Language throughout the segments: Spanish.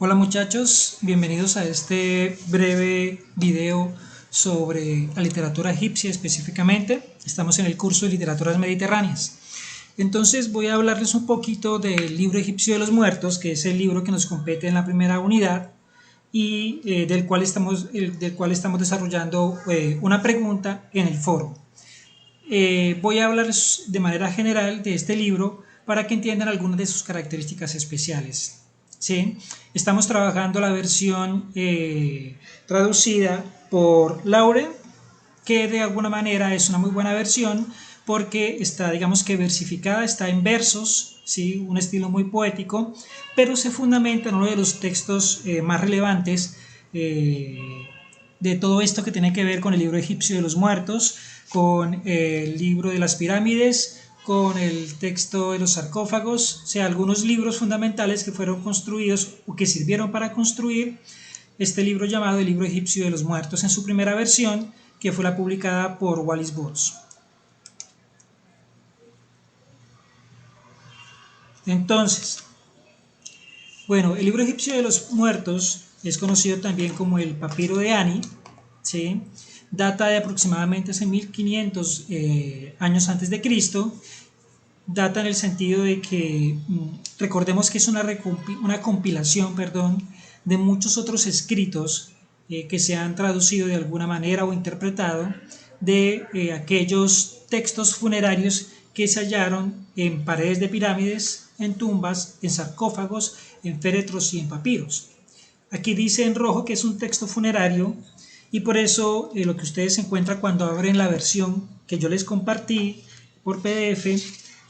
Hola muchachos, bienvenidos a este breve video sobre la literatura egipcia específicamente. Estamos en el curso de Literaturas Mediterráneas. Entonces voy a hablarles un poquito del libro egipcio de los muertos, que es el libro que nos compete en la primera unidad y del cual estamos desarrollando una pregunta en el foro. Voy a hablarles de manera general de este libro para que entiendan algunas de sus características especiales. ¿Sí? Estamos trabajando la versión traducida por Lauren, que de alguna manera es una muy buena versión porque está, digamos que versificada, está en versos, ¿sí? Un estilo muy poético, pero se fundamenta en uno de los textos más relevantes de todo esto que tiene que ver con el libro egipcio de los muertos, con el libro de las pirámides, con el texto de los sarcófagos, o sea, algunos libros fundamentales que fueron construidos o que sirvieron para construir este libro llamado el libro egipcio de los muertos en su primera versión, que fue la publicada por Wallis Budge. Entonces, bueno, el libro egipcio de los muertos es conocido también como el papiro de Ani, ¿sí? Data de aproximadamente hace 1500 años antes de Cristo. Data en el sentido de que recordemos que es una compilación, de muchos otros escritos que se han traducido de alguna manera o interpretado de aquellos textos funerarios que se hallaron en paredes de pirámides, en tumbas, en sarcófagos, en féretros y en papiros. Aquí dice en rojo que es un texto funerario y por eso lo que ustedes encuentran cuando abren la versión que yo les compartí por PDF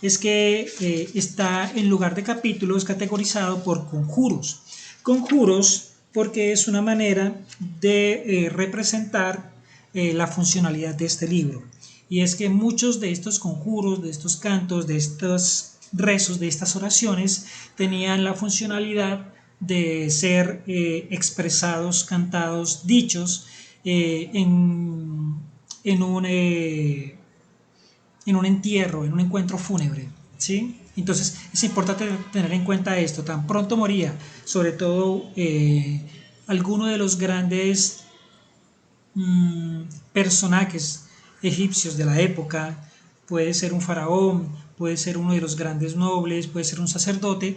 es que está en lugar de capítulos categorizado por conjuros. Conjuros porque es una manera de representar la funcionalidad de este libro. Y es que muchos de estos conjuros, de estos cantos, de estos rezos, de estas oraciones, tenían la funcionalidad de ser expresados, cantados, dichos en un entierro, en un encuentro fúnebre, ¿sí? Entonces es importante tener en cuenta esto. Tan pronto moría, sobre todo alguno de los grandes personajes egipcios de la época, puede ser un faraón, puede ser uno de los grandes nobles, puede ser un sacerdote,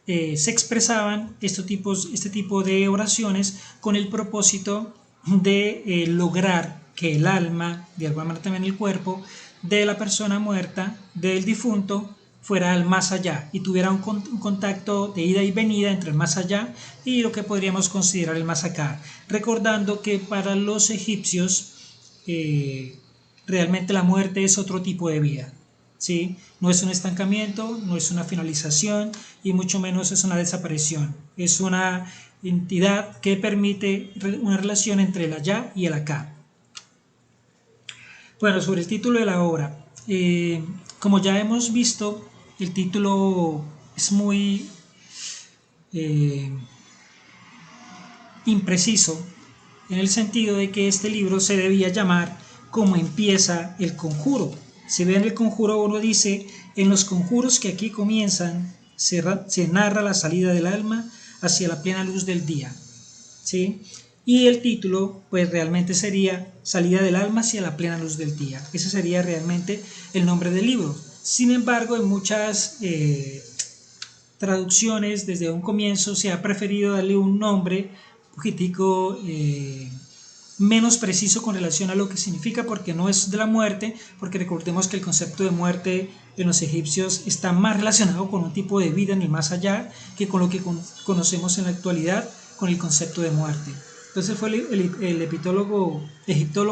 se expresaban este tipo de oraciones con el propósito de lograr que el alma, de alguna manera también el cuerpo, de la persona muerta, del difunto, fuera al más allá y tuviera un contacto de ida y venida entre el más allá y lo que podríamos considerar el más acá. Recordando que para los egipcios realmente la muerte es otro tipo de vida. ¿Sí? No es un estancamiento, no es una finalización y mucho menos es una desaparición. Es una entidad que permite una relación entre el allá y el acá. Bueno, sobre el título de la obra. Como ya hemos visto, el título es muy impreciso en el sentido de que este libro se debía llamar como empieza el conjuro. Si ven el conjuro 1 dice, en los conjuros que aquí comienzan se narra la salida del alma hacia la plena luz del día, ¿sí? Y el título pues realmente sería salida del alma hacia la plena luz del día. Ese sería realmente el nombre del libro. Sin embargo, en muchas traducciones desde un comienzo se ha preferido darle un nombre un poquitico menos preciso con relación a lo que significa, porque no es de la muerte, porque recordemos que el concepto de muerte en los egipcios está más relacionado con un tipo de vida en el más allá que con lo que conocemos en la actualidad con el concepto de muerte. Entonces fue el egiptólogo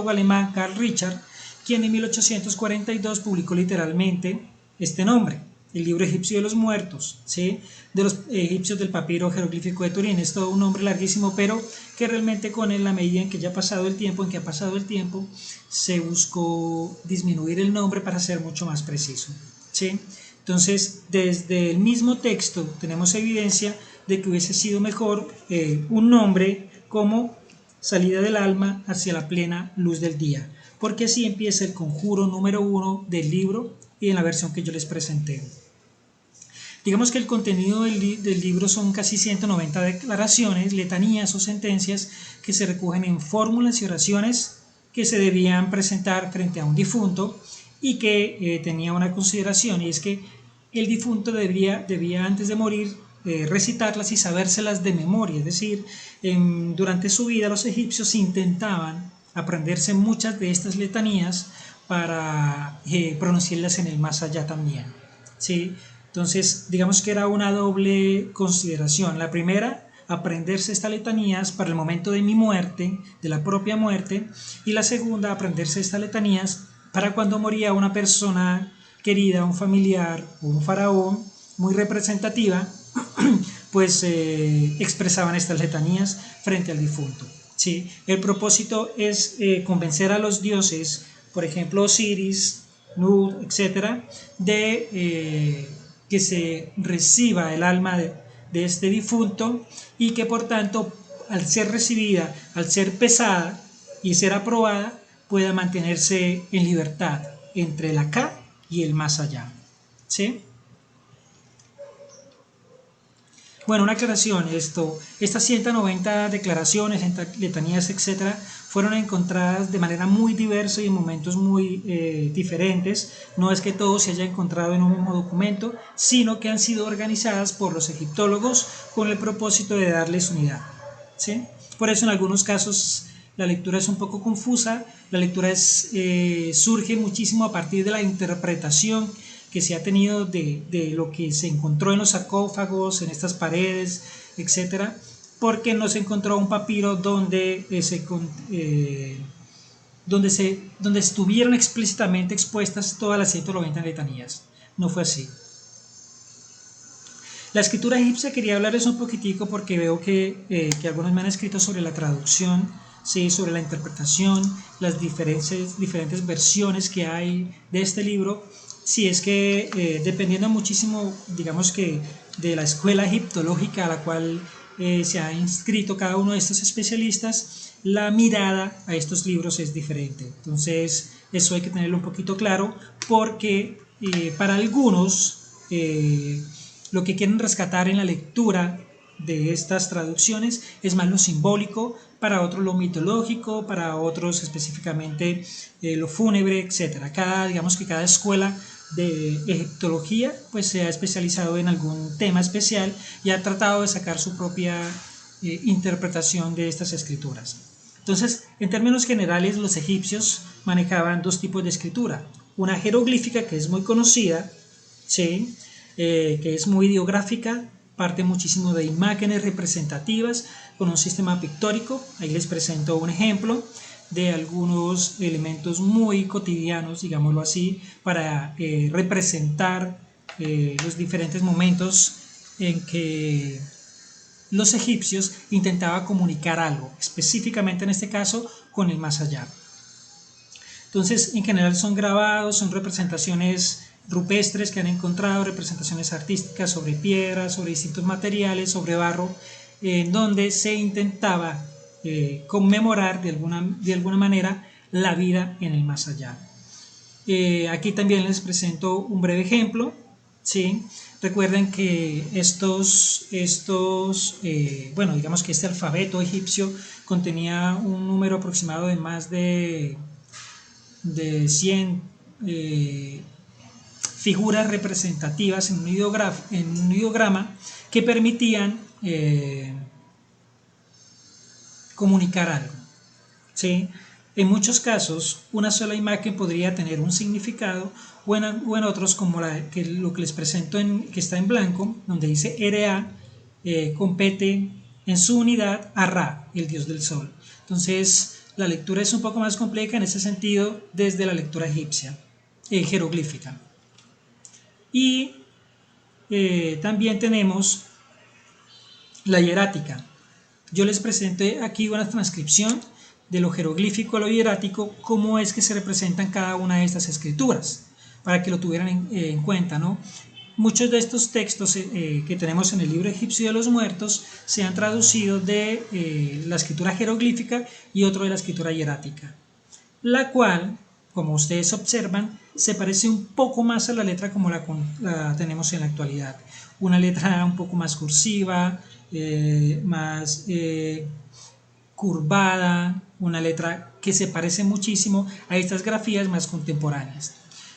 alemán Karl Richard quien en 1842 publicó literalmente este nombre, el libro egipcio de los muertos, ¿sí? De los egipcios del papiro jeroglífico de Turín. Es todo un nombre larguísimo, pero que realmente con la medida en que ya ha pasado el tiempo, se buscó disminuir el nombre para ser mucho más preciso, ¿sí? Entonces, desde el mismo texto tenemos evidencia de que hubiese sido mejor un nombre como salida del alma hacia la plena luz del día, porque así empieza el conjuro número 1 del libro y en la versión que yo les presenté. Digamos que el contenido del libro son casi 190 declaraciones, letanías o sentencias que se recogen en fórmulas y oraciones que se debían presentar frente a un difunto y que tenía una consideración, y es que el difunto debía antes de morir recitarlas y sabérselas de memoria. Es decir, durante su vida los egipcios intentaban aprenderse muchas de estas letanías para pronunciarlas en el más allá también, ¿sí? Entonces, digamos que era una doble consideración. La primera, aprenderse estas letanías para el momento de mi muerte, de la propia muerte, y la segunda, aprenderse estas letanías para cuando moría una persona querida, un familiar o un faraón muy representativa, pues expresaban estas letanías frente al difunto, ¿sí? El propósito es convencer a los dioses, por ejemplo Osiris, Nut, etcétera, de que se reciba el alma de este difunto y que por tanto, al ser recibida, al ser pesada y ser aprobada, pueda mantenerse en libertad entre el acá y el más allá, ¿sí? Bueno, una aclaración, estas 190 declaraciones, letanías, etcétera, fueron encontradas de manera muy diversa y en momentos muy diferentes. No es que todo se haya encontrado en un mismo documento, sino que han sido organizadas por los egiptólogos con el propósito de darles unidad, ¿sí? Por eso en algunos casos la lectura es un poco confusa, la lectura surge muchísimo a partir de la interpretación que se ha tenido de lo que se encontró en los sarcófagos, en estas paredes, etcétera, porque no se encontró un papiro donde estuvieron explícitamente expuestas todas las 190 letanías. No fue así. La escritura egipcia quería hablarles un poquitico porque veo que algunos me han escrito sobre la traducción, ¿sí? Sobre la interpretación, las diferentes versiones que hay de este libro. Sí, es que dependiendo muchísimo, digamos que de la escuela egiptológica a la cual se ha inscrito cada uno de estos especialistas, la mirada a estos libros es diferente. Entonces, eso hay que tenerlo un poquito claro porque para algunos lo que quieren rescatar en la lectura de estas traducciones es más lo simbólico, para otros lo mitológico, para otros específicamente lo fúnebre, etc. Digamos que cada escuela de egiptología pues se ha especializado en algún tema especial y ha tratado de sacar su propia interpretación de estas escrituras. Entonces, en términos generales, los egipcios manejaban dos tipos de escritura: una jeroglífica, que es muy conocida, ¿sí? Que es muy ideográfica, parte muchísimo de imágenes representativas con un sistema pictórico. Ahí les presento un ejemplo de algunos elementos muy cotidianos, digámoslo así, para representar los diferentes momentos en que los egipcios intentaban comunicar algo, específicamente en este caso con el más allá. Entonces, en general son grabados, son representaciones rupestres que han encontrado, representaciones artísticas sobre piedras, sobre distintos materiales, sobre barro, en donde se intentaba conmemorar de alguna manera la vida en el más allá. Aquí también les presento un breve ejemplo, ¿sí? Recuerden que bueno, digamos que este alfabeto egipcio contenía un número aproximado de más de 100 figuras representativas en un ideograma que permitían comunicar algo, ¿sí? En muchos casos, una sola imagen podría tener un significado, o en otros, como lo que les presento, que está en blanco, donde dice RA, compete en su unidad a Ra, el dios del sol. Entonces, la lectura es un poco más compleja en ese sentido desde la lectura egipcia, jeroglífica. Y también tenemos la hierática. Yo les presenté aquí una transcripción de lo jeroglífico a lo hierático, cómo es que se representan cada una de estas escrituras, para que lo tuvieran en cuenta, ¿no? Muchos de estos textos que tenemos en el libro egipcio de los muertos se han traducido de la escritura jeroglífica y otro de la escritura hierática, la cual, como ustedes observan, se parece un poco más a la letra como la tenemos en la actualidad. una letra un poco más cursiva, más curvada, una letra que se parece muchísimo a estas grafías más contemporáneas.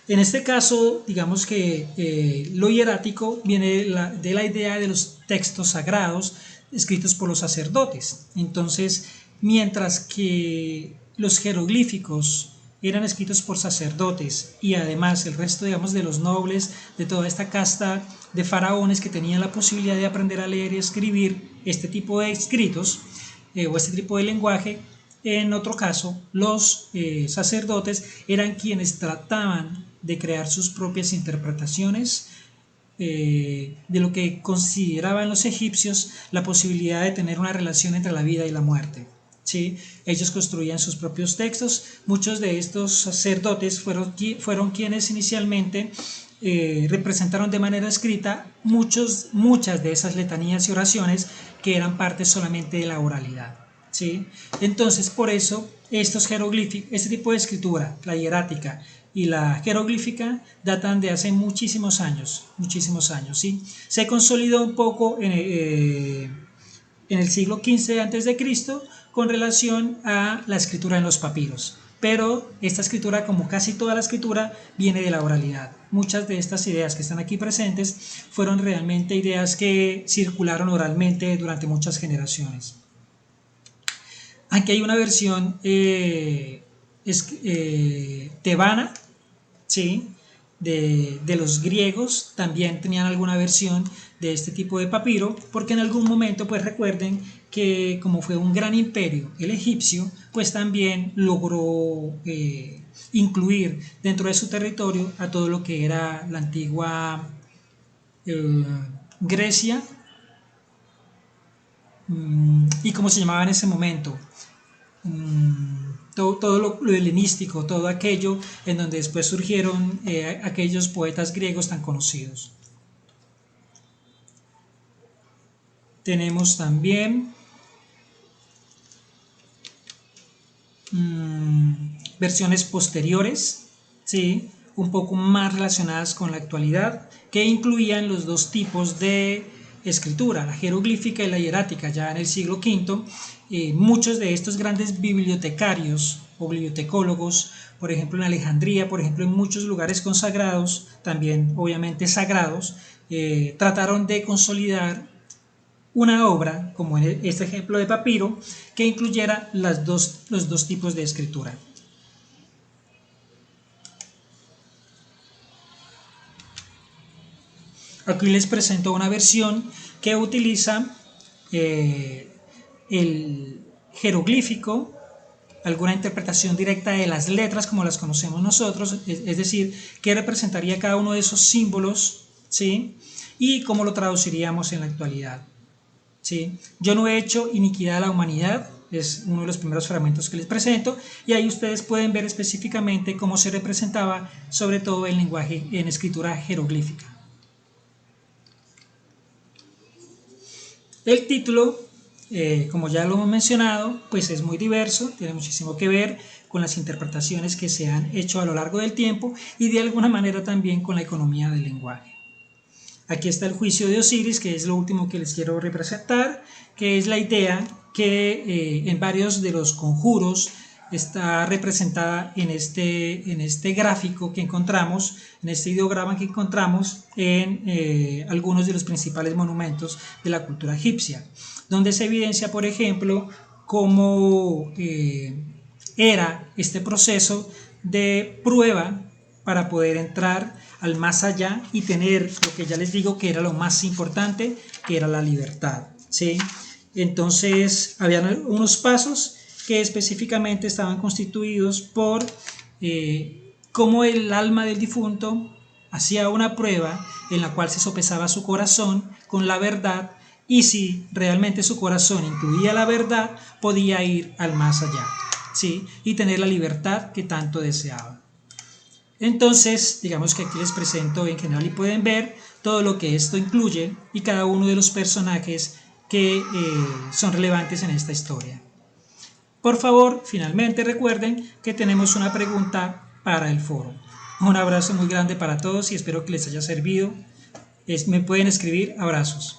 En este caso, digamos que lo hierático viene de la idea de los textos sagrados escritos por los sacerdotes. Entonces, mientras que los jeroglíficos eran escritos por sacerdotes y además el resto, digamos, de los nobles, de toda esta casta de faraones que tenían la posibilidad de aprender a leer y escribir este tipo de escritos o este tipo de lenguaje, en otro caso, los sacerdotes eran quienes trataban de crear sus propias interpretaciones de lo que consideraban los egipcios la posibilidad de tener una relación entre la vida y la muerte. ¿Sí? Ellos construían sus propios textos. Muchos de estos sacerdotes fueron quienes inicialmente representaron de manera escrita muchas de esas letanías y oraciones que eran parte solamente de la oralidad. ¿Sí? Entonces, por eso, estos jeroglíficos, este tipo de escritura, la hierática y la jeroglífica, datan de hace muchísimos años, ¿sí? Se consolidó un poco en el siglo XV a.C. con relación a la escritura en los papiros. Pero esta escritura, como casi toda la escritura, viene de la oralidad. Muchas de estas ideas que están aquí presentes fueron realmente ideas que circularon oralmente durante muchas generaciones. Aquí hay una versión tebana, ¿sí? de los griegos, también tenían alguna versión de este tipo de papiro, porque en algún momento, pues recuerden que como fue un gran imperio el egipcio, pues también logró incluir dentro de su territorio a todo lo que era la antigua Grecia y como se llamaba en ese momento, todo lo helenístico, todo aquello en donde después surgieron aquellos poetas griegos tan conocidos. Tenemos también versiones posteriores, ¿sí? Un poco más relacionadas con la actualidad, que incluían los dos tipos de escritura, la jeroglífica y la hierática. Ya en el siglo V, muchos de estos grandes bibliotecarios o bibliotecólogos, por ejemplo en Alejandría, por ejemplo en muchos lugares consagrados, también obviamente sagrados, trataron de consolidar una obra, como en este ejemplo de papiro, que incluyera los dos tipos de escritura. Aquí les presento una versión que utiliza el jeroglífico, alguna interpretación directa de las letras como las conocemos nosotros, es decir, qué representaría cada uno de esos símbolos, ¿sí? Y cómo lo traduciríamos en la actualidad. ¿Sí? Yo no he hecho iniquidad a la humanidad, es uno de los primeros fragmentos que les presento, y ahí ustedes pueden ver específicamente cómo se representaba sobre todo el lenguaje en escritura jeroglífica. El título, como ya lo hemos mencionado, pues es muy diverso, tiene muchísimo que ver con las interpretaciones que se han hecho a lo largo del tiempo y de alguna manera también con la economía del lenguaje. Aquí está el juicio de Osiris, que es lo último que les quiero representar, que es la idea que en varios de los conjuros está representada en este gráfico que encontramos, en este ideograma que encontramos en algunos de los principales monumentos de la cultura egipcia, donde se evidencia, por ejemplo, cómo era este proceso de prueba para poder entrar al más allá y tener lo que ya les digo que era lo más importante, que era la libertad, ¿sí? Entonces, habían unos pasos que específicamente estaban constituidos por cómo el alma del difunto hacía una prueba en la cual se sopesaba su corazón con la verdad, y si realmente su corazón incluía la verdad, podía ir al más allá, ¿sí? Y tener la libertad que tanto deseaba. Entonces, digamos que aquí les presento en general y pueden ver todo lo que esto incluye y cada uno de los personajes que son relevantes en esta historia. Por favor, finalmente recuerden que tenemos una pregunta para el foro. Un abrazo muy grande para todos y espero que les haya servido me pueden escribir. Abrazos.